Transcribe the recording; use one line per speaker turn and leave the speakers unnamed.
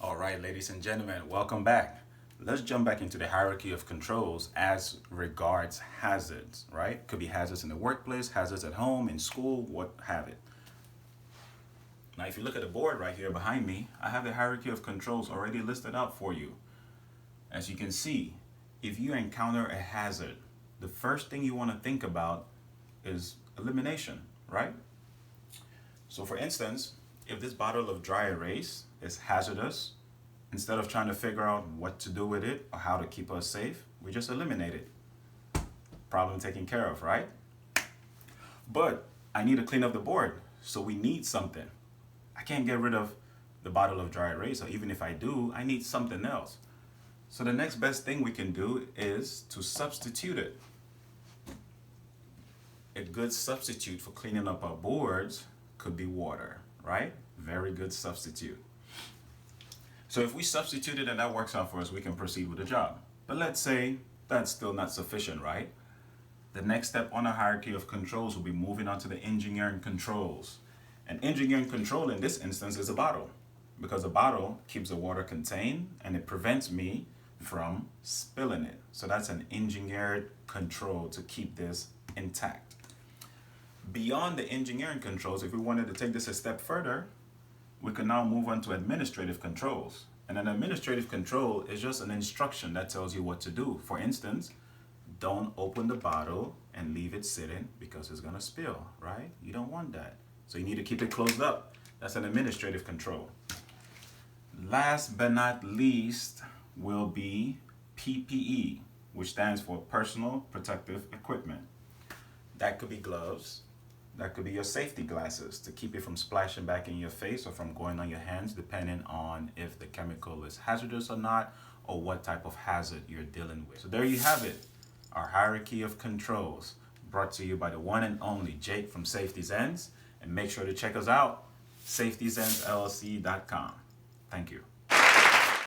All right, ladies and gentlemen, welcome back. Let's jump back into the hierarchy of controls as regards hazards, right? Could be hazards in the workplace, hazards at home, in school, what have it. Now, if you look at the board right here behind me, I have the hierarchy of controls already listed out for you. As you can see, if you encounter a hazard, the first thing you want to think about is elimination, right? So for instance, if this bottle of dry erase is hazardous, instead of trying to figure out what to do with it or how to keep us safe, we just eliminate it. Problem taken care of, right? But I need to clean up the board, so we need something. I can't get rid of the bottle of dry erase, or even if I do, I need something else. So the next best thing we can do is to substitute it. A good substitute for cleaning up our boards could be water, right? Very good substitute. So if we substitute it and that works out for us, we can proceed with the job. But let's say that's still not sufficient, right? The next step on the hierarchy of controls will be moving on to the engineering controls. And engineering control in this instance is a bottle, because a bottle keeps the water contained and it prevents me from spilling it. So that's an engineered control to keep this intact. Beyond the engineering controls, if we wanted to take this a step further, we can now move on to administrative controls. And an administrative control is just an instruction that tells you what to do. For instance, don't open the bottle and leave it sitting because it's gonna spill, right? You don't want that. So you need to keep it closed up. That's an administrative control. Last but not least will be PPE, which stands for personal protective equipment. That could be gloves. That could be your safety glasses to keep it from splashing back in your face or from going on your hands, depending on if the chemical is hazardous or not, or what type of hazard you're dealing with. So there you have it, our hierarchy of controls, brought to you by the one and only Jake from Safety Zens. And make sure to check us out, safetyzensllc.com. Thank you.